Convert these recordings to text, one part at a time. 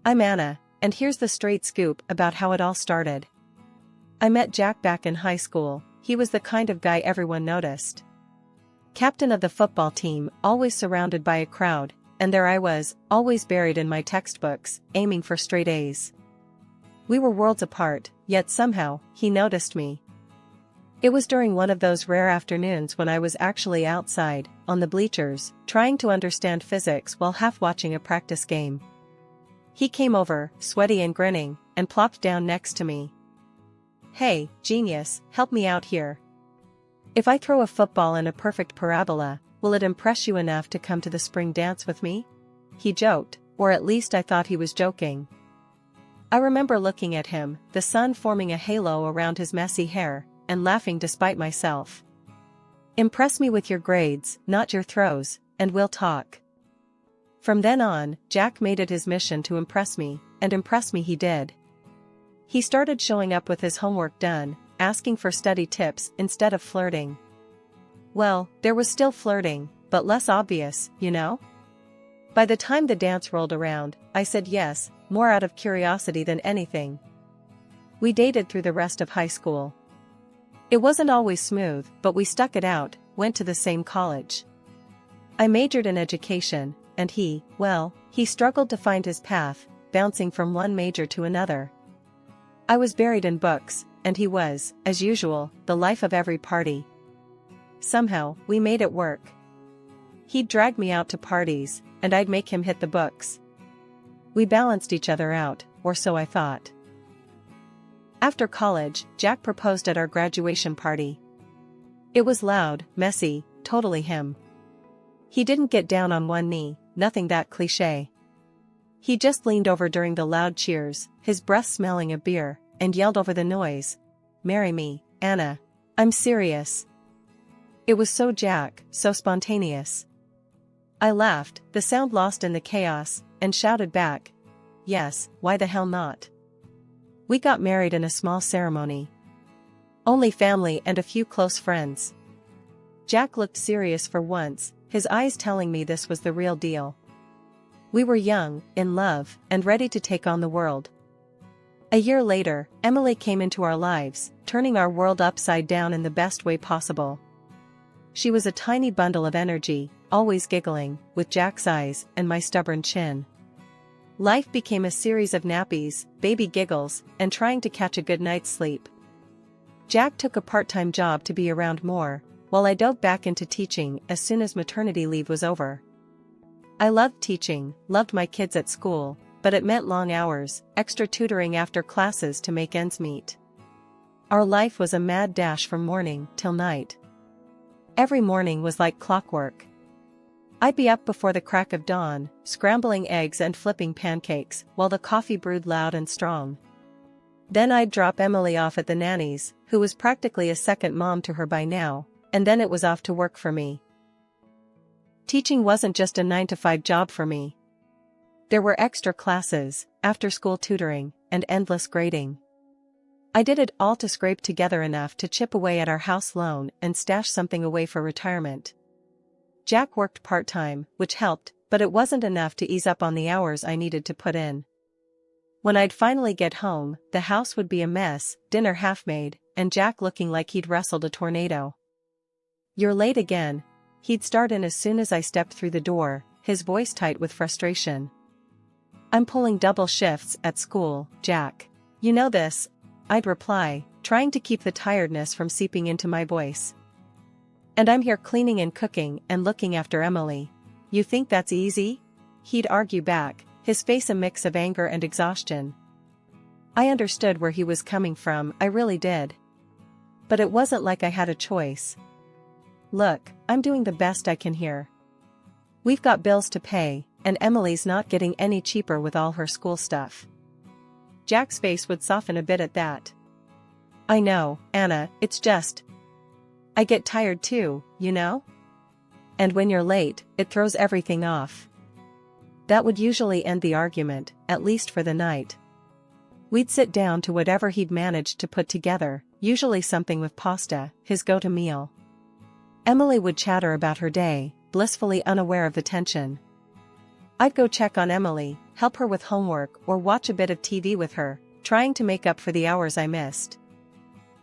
I'm Anna, and here's the straight scoop about how it all started. I met Jack back in high school. He was the kind of guy everyone noticed. Captain of the football team, always surrounded by a crowd, and there I was, always buried in my textbooks, aiming for straight A's. We were worlds apart, yet somehow, he noticed me. It was during one of those rare afternoons when I was actually outside, on the bleachers, trying to understand physics while half watching a practice game. He came over, sweaty and grinning, and plopped down next to me. "Hey, genius, help me out here. If I throw a football in a perfect parabola, will it impress you enough to come to the spring dance with me?" He joked, or at least I thought he was joking. I remember looking at him, the sun forming a halo around his messy hair, and laughing despite myself. "Impress me with your grades, not your throws, and we'll talk." From then on, Jack made it his mission to impress me, and impress me he did. He started showing up with his homework done, asking for study tips instead of flirting. Well, there was still flirting, but less obvious, you know? By the time the dance rolled around, I said yes, more out of curiosity than anything. We dated through the rest of high school. It wasn't always smooth, but we stuck it out, went to the same college. I majored in education, and he struggled to find his path, bouncing from one major to another. I was buried in books, and he was, as usual, the life of every party. Somehow, we made it work. He'd drag me out to parties, and I'd make him hit the books. We balanced each other out, or so I thought. After college, Jack proposed at our graduation party. It was loud, messy, totally him. He didn't get down on one knee, nothing that cliché. He just leaned over during the loud cheers, his breath smelling of beer, and yelled over the noise, "Marry me, Anna. I'm serious." It was so Jack, so spontaneous. I laughed, the sound lost in the chaos, and shouted back, "Yes, why the hell not?" We got married in a small ceremony. Only family and a few close friends. Jack looked serious for once, his eyes telling me this was the real deal. We were young, in love, and ready to take on the world. A year later, Emily came into our lives, turning our world upside down in the best way possible. She was a tiny bundle of energy, always giggling, with Jack's eyes and my stubborn chin. Life became a series of nappies, baby giggles, and trying to catch a good night's sleep. Jack took a part-time job to be around more, while I dove back into teaching as soon as maternity leave was over. I loved teaching, loved my kids at school, but it meant long hours, extra tutoring after classes to make ends meet. Our life was a mad dash from morning till night. Every morning was like clockwork. I'd be up before the crack of dawn, scrambling eggs and flipping pancakes, while the coffee brewed loud and strong. Then I'd drop Emily off at the nanny's, who was practically a second mom to her by now, and then it was off to work for me. Teaching wasn't just a 9-to-5 job for me. There were extra classes, after-school tutoring, and endless grading. I did it all to scrape together enough to chip away at our house loan and stash something away for retirement. Jack worked part-time, which helped, but it wasn't enough to ease up on the hours I needed to put in. When I'd finally get home, the house would be a mess, dinner half-made, and Jack looking like he'd wrestled a tornado. "You're late again." He'd start in as soon as I stepped through the door, his voice tight with frustration. "I'm pulling double shifts at school, Jack. You know this," I'd reply, trying to keep the tiredness from seeping into my voice. "And I'm here cleaning and cooking and looking after Emily. You think that's easy?" He'd argue back, his face a mix of anger and exhaustion. I understood where he was coming from, I really did. But it wasn't like I had a choice. "Look, I'm doing the best I can here. We've got bills to pay, and Emily's not getting any cheaper with all her school stuff." Jack's face would soften a bit at that. "I know, Anna, it's just... I get tired too, you know? And when you're late, it throws everything off." That would usually end the argument, at least for the night. We'd sit down to whatever he'd managed to put together, usually something with pasta, his go-to meal. Emily would chatter about her day, blissfully unaware of the tension. I'd go check on Emily, help her with homework or watch a bit of TV with her, trying to make up for the hours I missed.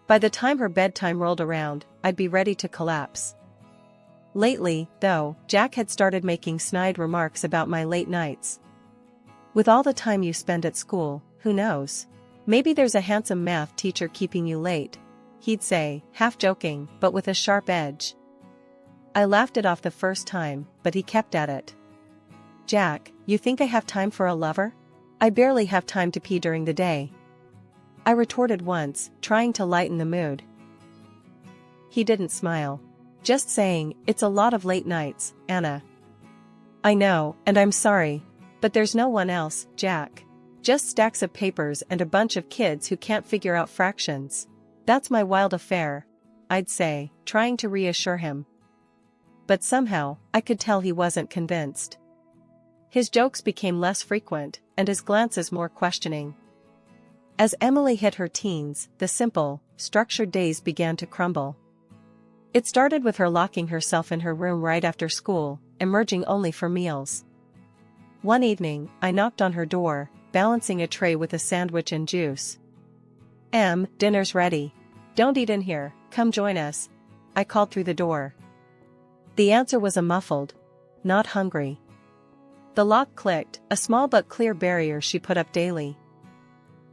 By the time her bedtime rolled around, I'd be ready to collapse. Lately, though, Jack had started making snide remarks about my late nights. With all the time you spend at school, who knows? Maybe there's a handsome math teacher keeping you late, he'd say, half joking, but with a sharp edge. I laughed it off the first time, but he kept at it. Jack, you think I have time for a lover? I barely have time to pee during the day, I retorted once, trying to lighten the mood. He didn't smile. Just saying, it's a lot of late nights, Anna. I know, and I'm sorry, but there's no one else, Jack. Just stacks of papers and a bunch of kids who can't figure out fractions. That's my wild affair, I'd say, trying to reassure him. But somehow, I could tell he wasn't convinced. His jokes became less frequent, and his glances more questioning. As Emily hit her teens, the simple, structured days began to crumble. It started with her locking herself in her room right after school, emerging only for meals. One evening, I knocked on her door, balancing a tray with a sandwich and juice. Dinner's ready. Don't eat in here, come join us, I called through the door. The answer was a muffled, not hungry. The lock clicked, a small but clear barrier she put up daily.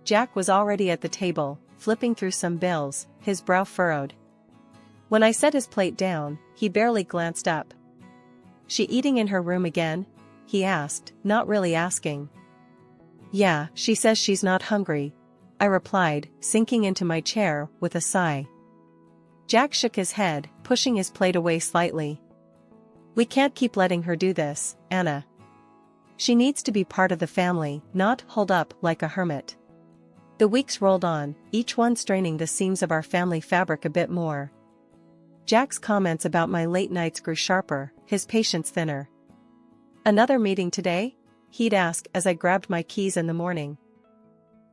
Jack was already at the table, flipping through some bills, his brow furrowed. When I set his plate down, he barely glanced up. She eating in her room again? He asked, not really asking. Yeah, she says she's not hungry, I replied, sinking into my chair with a sigh. Jack shook his head, pushing his plate away slightly. We can't keep letting her do this, Anna. She needs to be part of the family, not holed up like a hermit. The weeks rolled on, each one straining the seams of our family fabric a bit more. Jack's comments about my late nights grew sharper, his patience thinner. Another meeting today? He'd ask as I grabbed my keys in the morning.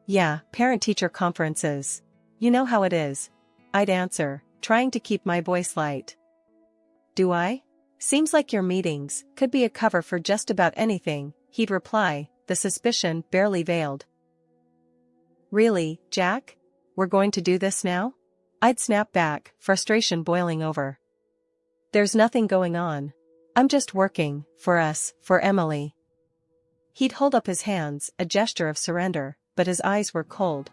Yeah, parent-teacher conferences. You know how it is, I'd answer, trying to keep my voice light. Do I? Seems like your meetings could be a cover for just about anything, he'd reply, the suspicion barely veiled. Really, Jack? We're going to do this now? I'd snap back, frustration boiling over. There's nothing going on. I'm just working, for us, for Emily. He'd hold up his hands, a gesture of surrender, but his eyes were cold.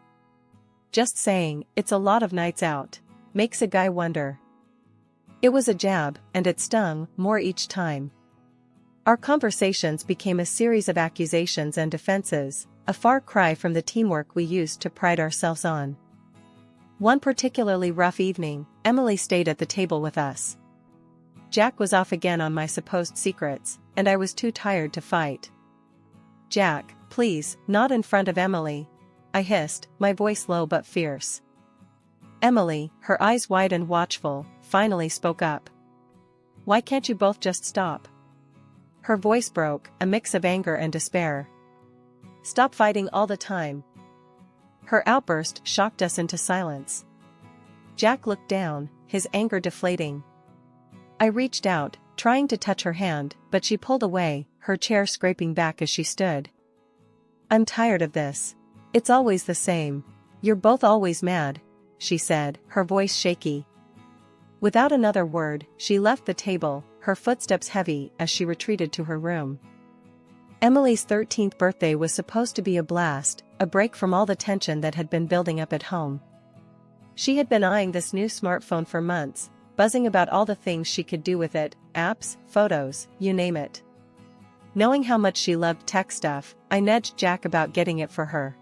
Just saying, it's a lot of nights out. Makes a guy wonder. It was a jab, and it stung more each time. Our conversations became a series of accusations and defenses, a far cry from the teamwork we used to pride ourselves on. One particularly rough evening, Emily stayed at the table with us. Jack was off again on my supposed secrets, and I was too tired to fight. Jack, please, not in front of Emily, I hissed, my voice low but fierce. Emily, her eyes wide and watchful, finally spoke up. Why can't you both just stop? Her voice broke, a mix of anger and despair. Stop fighting all the time. Her outburst shocked us into silence. Jack looked down, his anger deflating. I reached out, trying to touch her hand, but she pulled away, her chair scraping back as she stood. I'm tired of this. It's always the same. You're both always mad, she said, her voice shaky. Without another word, she left the table, her footsteps heavy as she retreated to her room. Emily's 13th birthday was supposed to be a blast, a break from all the tension that had been building up at home. She had been eyeing this new smartphone for months, buzzing about all the things she could do with it, apps, photos, you name it. Knowing how much she loved tech stuff, I nudged Jack about getting it for her.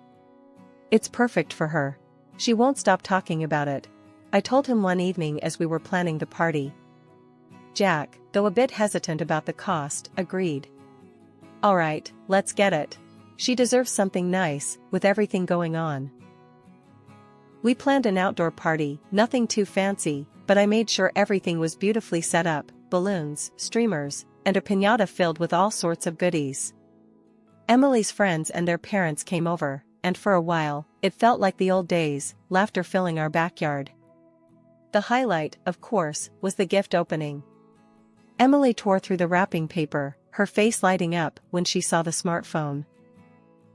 It's perfect for her. She won't stop talking about it, I told him one evening as we were planning the party. Jack, though a bit hesitant about the cost, agreed. All right, let's get it. She deserves something nice, with everything going on. We planned an outdoor party, nothing too fancy, but I made sure everything was beautifully set up, balloons, streamers, and a piñata filled with all sorts of goodies. Emily's friends and their parents came over, and for a while, it felt like the old days, laughter filling our backyard. The highlight, of course, was the gift opening. Emily tore through the wrapping paper, her face lighting up when she saw the smartphone.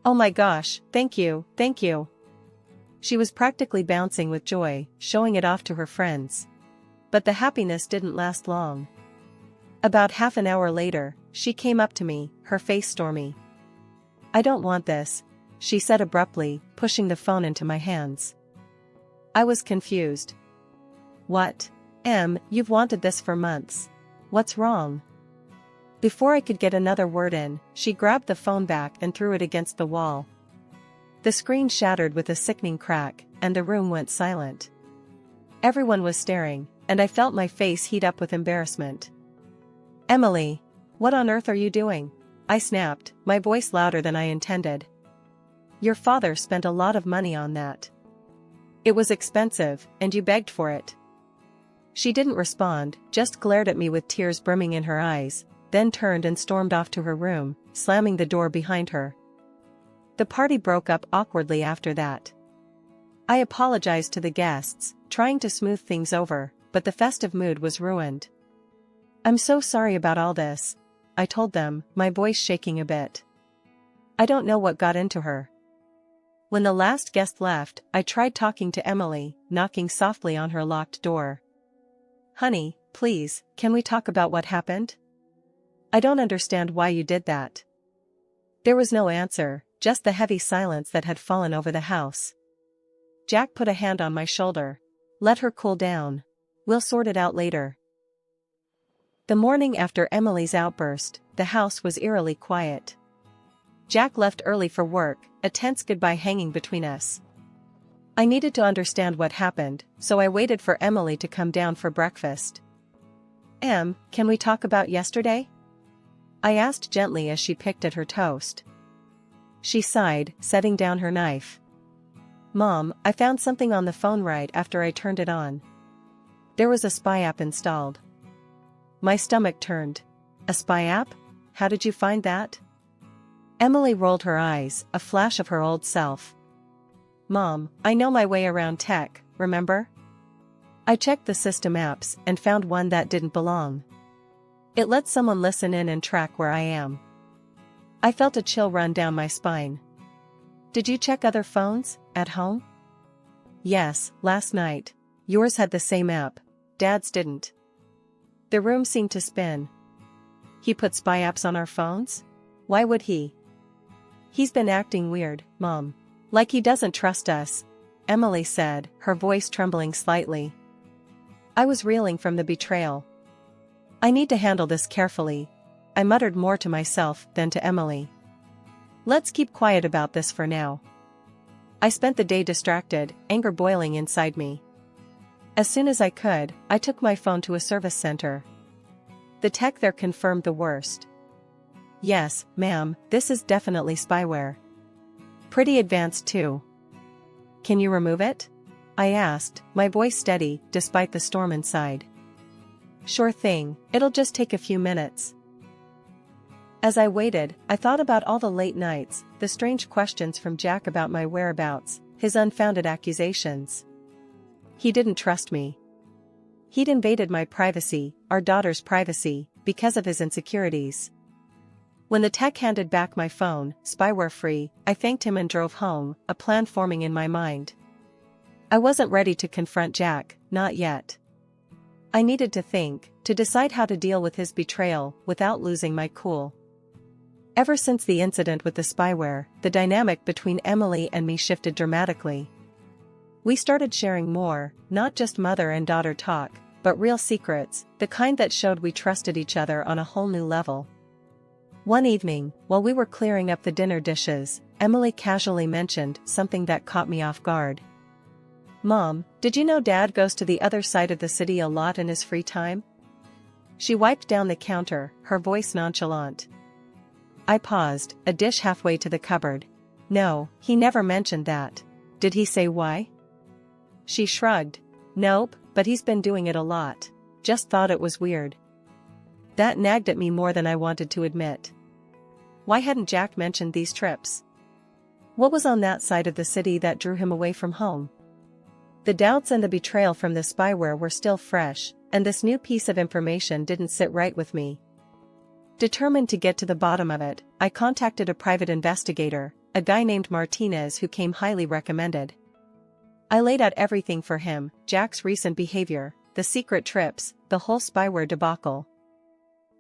Oh my gosh, thank you, thank you. She was practically bouncing with joy, showing it off to her friends. But the happiness didn't last long. About half an hour later, she came up to me, her face stormy. I don't want this, she said abruptly, pushing the phone into my hands. I was confused. What? You've wanted this for months. What's wrong? Before I could get another word in, she grabbed the phone back and threw it against the wall. The screen shattered with a sickening crack, and the room went silent. Everyone was staring, and I felt my face heat up with embarrassment. Emily, what on earth are you doing? I snapped, my voice louder than I intended. Your father spent a lot of money on that. It was expensive, and you begged for it. She didn't respond, just glared at me with tears brimming in her eyes, then turned and stormed off to her room, slamming the door behind her. The party broke up awkwardly after that. I apologized to the guests, trying to smooth things over, but the festive mood was ruined. I'm so sorry about all this, I told them, my voice shaking a bit. I don't know what got into her. When the last guest left, I tried talking to Emily, knocking softly on her locked door. Honey, please, can we talk about what happened? I don't understand why you did that. There was no answer, just the heavy silence that had fallen over the house. Jack put a hand on my shoulder. Let her cool down. We'll sort it out later. The morning after Emily's outburst, the house was eerily quiet. Jack left early for work, a tense goodbye hanging between us. I needed to understand what happened, so I waited for Emily to come down for breakfast. Can we talk about yesterday? I asked gently as she picked at her toast. She sighed, setting down her knife. Mom, I found something on the phone right after I turned it on. There was a spy app installed. My stomach turned. A spy app? How did you find that? Emily rolled her eyes, a flash of her old self. Mom, I know my way around tech, remember? I checked the system apps and found one that didn't belong. It lets someone listen in and track where I am. I felt a chill run down my spine. Did you check other phones, at home? Yes, last night. Yours had the same app. Dad's didn't. The room seemed to spin. He put spy apps on our phones? Why would he? He's been acting weird, Mom. Like he doesn't trust us, Emily said, her voice trembling slightly. I was reeling from the betrayal. I need to handle this carefully, I muttered more to myself than to Emily. Let's keep quiet about this for now. I spent the day distracted, anger boiling inside me. As soon as I could, I took my phone to a service center. The tech there confirmed the worst. Yes, ma'am, this is definitely spyware. Pretty advanced too. Can you remove it? I asked, my voice steady, despite the storm inside. Sure thing, it'll just take a few minutes. As I waited, I thought about all the late nights, the strange questions from Jack about my whereabouts, his unfounded accusations. He didn't trust me. He'd invaded my privacy, our daughter's privacy, because of his insecurities. When the tech handed back my phone, spyware-free, I thanked him and drove home, a plan forming in my mind. I wasn't ready to confront Jack, not yet. I needed to think, to decide how to deal with his betrayal, without losing my cool. Ever since the incident with the spyware, the dynamic between Emily and me shifted dramatically. We started sharing more, not just mother and daughter talk, but real secrets, the kind that showed we trusted each other on a whole new level. One evening, while we were clearing up the dinner dishes, Emily casually mentioned something that caught me off guard. Mom, did you know Dad goes to the other side of the city a lot in his free time? She wiped down the counter, her voice nonchalant. I paused, a dish halfway to the cupboard. No, he never mentioned that. Did he say why? She shrugged. Nope, but he's been doing it a lot. Just thought it was weird. That nagged at me more than I wanted to admit. Why hadn't Jack mentioned these trips? What was on that side of the city that drew him away from home? The doubts and the betrayal from the spyware were still fresh, and this new piece of information didn't sit right with me. Determined to get to the bottom of it, I contacted a private investigator, a guy named Martinez who came highly recommended. I laid out everything for him, Jack's recent behavior, the secret trips, the whole spyware debacle.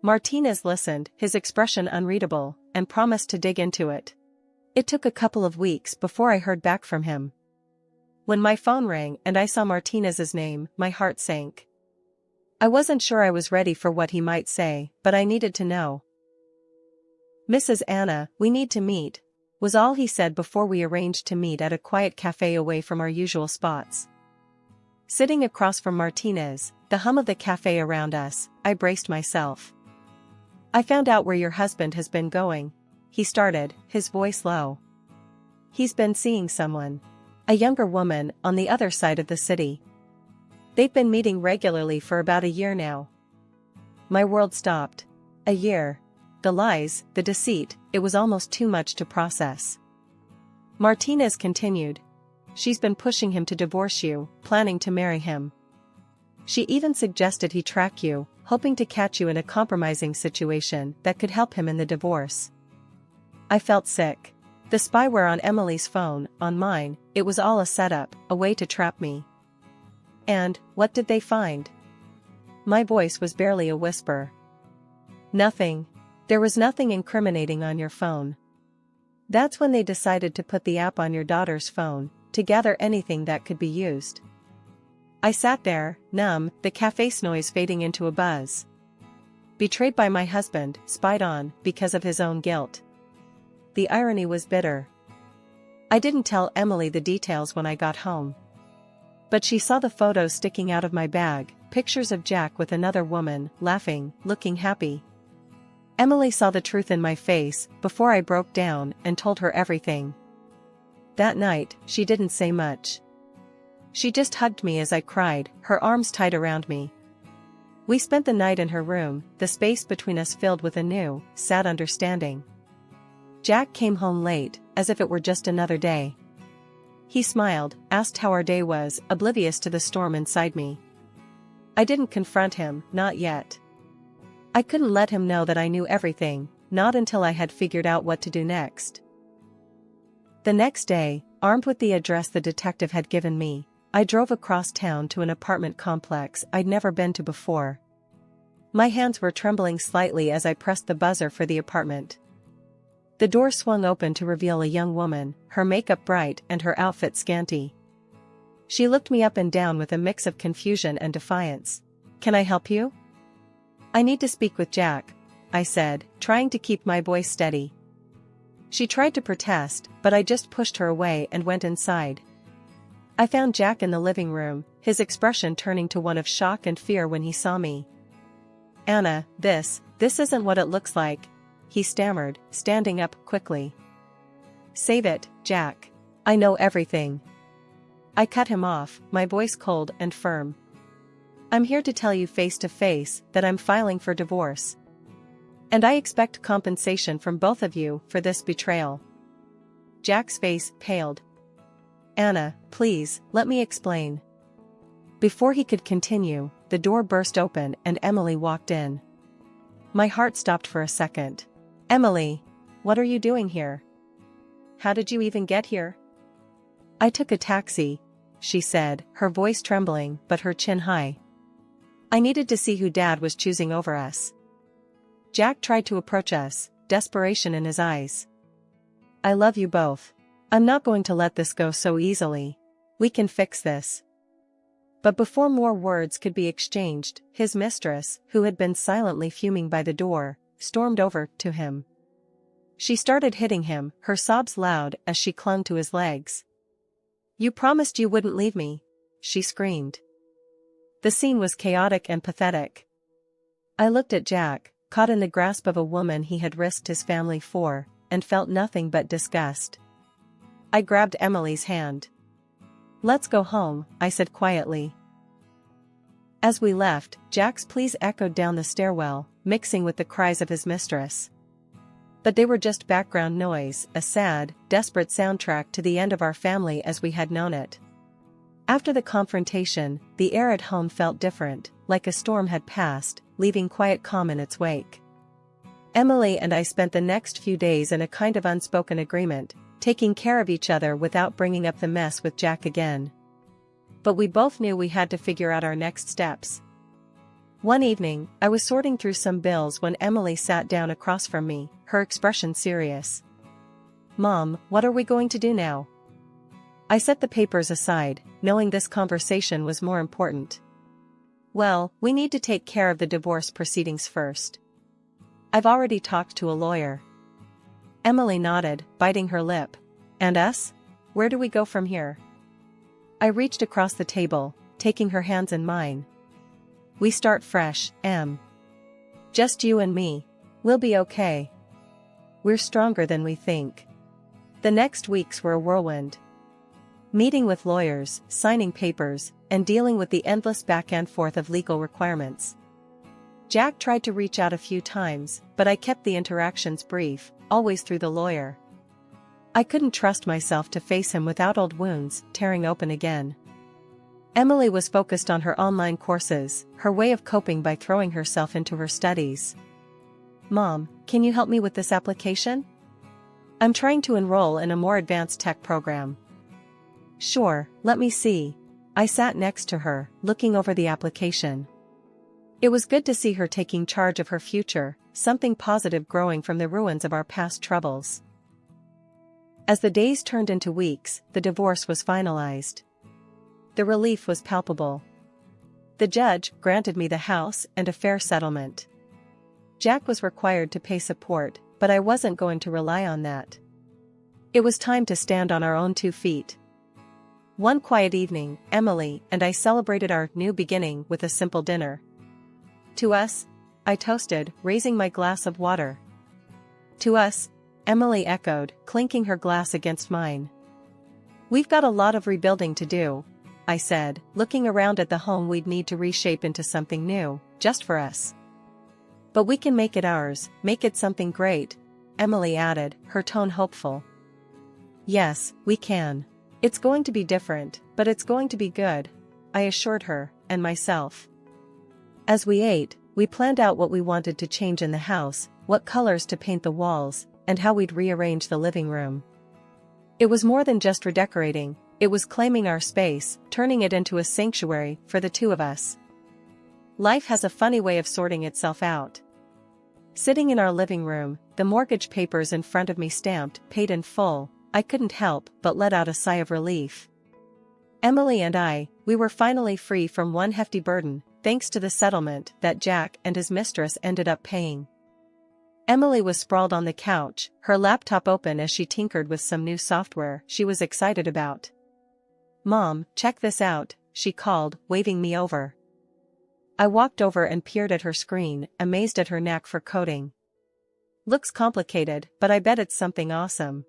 Martinez listened, his expression unreadable, and promised to dig into it. It took a couple of weeks before I heard back from him. When my phone rang and I saw Martinez's name, my heart sank. I wasn't sure I was ready for what he might say, but I needed to know. "Mrs. Anna, we need to meet," was all he said before we arranged to meet at a quiet cafe away from our usual spots. Sitting across from Martinez, the hum of the cafe around us, I braced myself. "I found out where your husband has been going," he started, his voice low. "He's been seeing someone. A younger woman on the other side of the city. They've been meeting regularly for about a year now." My world stopped. A year. The lies, the deceit, it was almost too much to process. Martinez continued. "She's been pushing him to divorce you, planning to marry him. She even suggested he track you, hoping to catch you in a compromising situation that could help him in the divorce." I felt sick. The spyware on Emily's phone, on mine, it was all a setup, a way to trap me. And, what did they find? My voice was barely a whisper. "Nothing. There was nothing incriminating on your phone. That's when they decided to put the app on your daughter's phone, to gather anything that could be used." I sat there, numb, the cafe's noise fading into a buzz. Betrayed by my husband, spied on, because of his own guilt. The irony was bitter. I didn't tell Emily the details when I got home. But she saw the photos sticking out of my bag, pictures of Jack with another woman, laughing, looking happy. Emily saw the truth in my face, before I broke down and told her everything. That night, she didn't say much. She just hugged me as I cried, her arms tight around me. We spent the night in her room, the space between us filled with a new, sad understanding. Jack came home late, as if it were just another day. He smiled, asked how our day was, oblivious to the storm inside me. I didn't confront him, not yet. I couldn't let him know that I knew everything, not until I had figured out what to do next. The next day, armed with the address the detective had given me, I drove across town to an apartment complex I'd never been to before. My hands were trembling slightly as I pressed the buzzer for the apartment. The door swung open to reveal a young woman, her makeup bright and her outfit scanty. She looked me up and down with a mix of confusion and defiance. "Can I help you?" "I need to speak with Jack," I said, trying to keep my voice steady. She tried to protest, but I just pushed her away and went inside. I found Jack in the living room, his expression turning to one of shock and fear when he saw me. "Anna, this isn't what it looks like," he stammered, standing up quickly. "Save it, Jack. I know everything." I cut him off, my voice cold and firm. "I'm here to tell you face to face that I'm filing for divorce. And I expect compensation from both of you for this betrayal." Jack's face paled. "Anna, please, let me explain." Before he could continue, the door burst open and Emily walked in. My heart stopped for a second. "Emily, what are you doing here? How did you even get here?" "I took a taxi," she said, her voice trembling but her chin high. "I needed to see who Dad was choosing over us." Jack tried to approach us, desperation in his eyes. "I love you both. I'm not going to let this go so easily. We can fix this." But before more words could be exchanged, his mistress, who had been silently fuming by the door, stormed over to him. She started hitting him, her sobs loud as she clung to his legs. "You promised you wouldn't leave me," she screamed. The scene was chaotic and pathetic. I looked at Jack, caught in the grasp of a woman he had risked his family for, and felt nothing but disgust. I grabbed Emily's hand. "Let's go home," I said quietly. As we left, Jack's pleas echoed down the stairwell, mixing with the cries of his mistress. But they were just background noise, a sad, desperate soundtrack to the end of our family as we had known it. After the confrontation, the air at home felt different, like a storm had passed, leaving quiet calm in its wake. Emily and I spent the next few days in a kind of unspoken agreement, taking care of each other without bringing up the mess with Jack again. But we both knew we had to figure out our next steps. One evening, I was sorting through some bills when Emily sat down across from me, her expression serious. "Mom, what are we going to do now?" I set the papers aside, knowing this conversation was more important. "Well, we need to take care of the divorce proceedings first. I've already talked to a lawyer." Emily nodded, biting her lip. "And us? Where do we go from here?" I reached across the table, taking her hands in mine. "We start fresh, Em. Just you and me. We'll be okay. We're stronger than we think." The next weeks were a whirlwind. Meeting with lawyers, signing papers, and dealing with the endless back and forth of legal requirements. Jack tried to reach out a few times, but I kept the interactions brief, always through the lawyer. I couldn't trust myself to face him without old wounds tearing open again. Emily was focused on her online courses, her way of coping by throwing herself into her studies. "Mom, can you help me with this application? I'm trying to enroll in a more advanced tech program." "Sure, let me see." I sat next to her, looking over the application. It was good to see her taking charge of her future, something positive growing from the ruins of our past troubles. As the days turned into weeks, the divorce was finalized. The relief was palpable. The judge granted me the house and a fair settlement. Jack was required to pay support, but I wasn't going to rely on that. It was time to stand on our own 2 feet. One quiet evening, Emily and I celebrated our new beginning with a simple dinner. "To us," I toasted, raising my glass of water. "To us," Emily echoed, clinking her glass against mine. "We've got a lot of rebuilding to do," I said, looking around at the home we'd need to reshape into something new, just for us. "But we can make it ours, make it something great," Emily added, her tone hopeful. "Yes, we can. It's going to be different, but it's going to be good," I assured her, and myself. As we ate, we planned out what we wanted to change in the house, what colors to paint the walls, and how we'd rearrange the living room. It was more than just redecorating, it was claiming our space, turning it into a sanctuary for the two of us. Life has a funny way of sorting itself out. Sitting in our living room, the mortgage papers in front of me stamped, paid in full, I couldn't help but let out a sigh of relief. Emily and we were finally free from one hefty burden, thanks to the settlement that Jack and his mistress ended up paying. Emily was sprawled on the couch, her laptop open as she tinkered with some new software she was excited about. "Mom, check this out," she called, waving me over. I walked over and peered at her screen, amazed at her knack for coding. "Looks complicated, but I bet it's something awesome."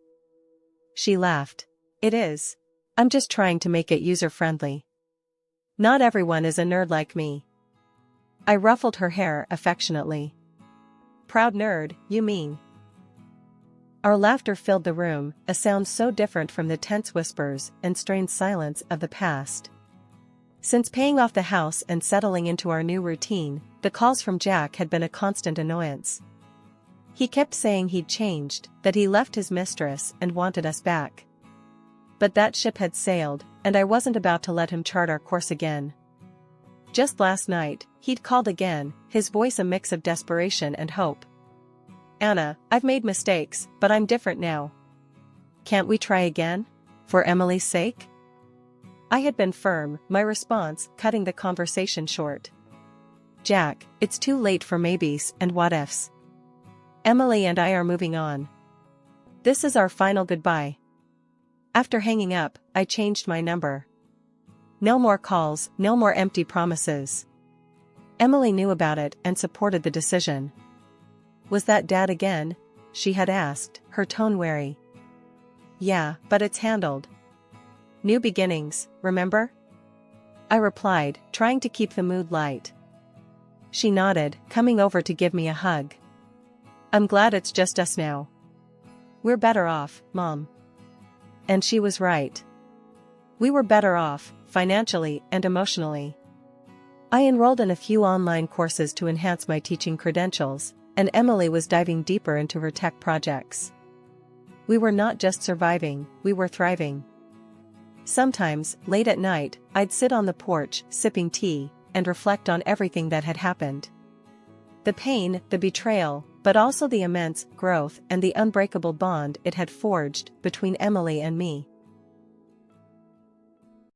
She laughed. "It is. I'm just trying to make it user-friendly. Not everyone is a nerd like me." I ruffled her hair affectionately. "Proud nerd, you mean?" Our laughter filled the room, a sound so different from the tense whispers and strained silence of the past. Since paying off the house and settling into our new routine, the calls from Jack had been a constant annoyance. He kept saying he'd changed, that he left his mistress and wanted us back. But that ship had sailed, and I wasn't about to let him chart our course again. Just last night, he'd called again, his voice a mix of desperation and hope. "Anna, I've made mistakes, but I'm different now. Can't we try again? For Emily's sake?" I had been firm, my response cutting the conversation short. "Jack, it's too late for maybes and what-ifs. Emily and I are moving on. This is our final goodbye." After hanging up, I changed my number. No more calls, no more empty promises. Emily knew about it and supported the decision. "Was that Dad again?" she had asked, her tone wary. "Yeah, but it's handled. New beginnings, remember?" I replied, trying to keep the mood light. She nodded, coming over to give me a hug. "I'm glad it's just us now. We're better off, Mom." And she was right. We were better off, financially and emotionally. I enrolled in a few online courses to enhance my teaching credentials, and Emily was diving deeper into her tech projects. We were not just surviving, we were thriving. Sometimes, late at night, I'd sit on the porch, sipping tea, and reflect on everything that had happened. The pain, the betrayal, but also the immense growth and the unbreakable bond it had forged between Emily and me.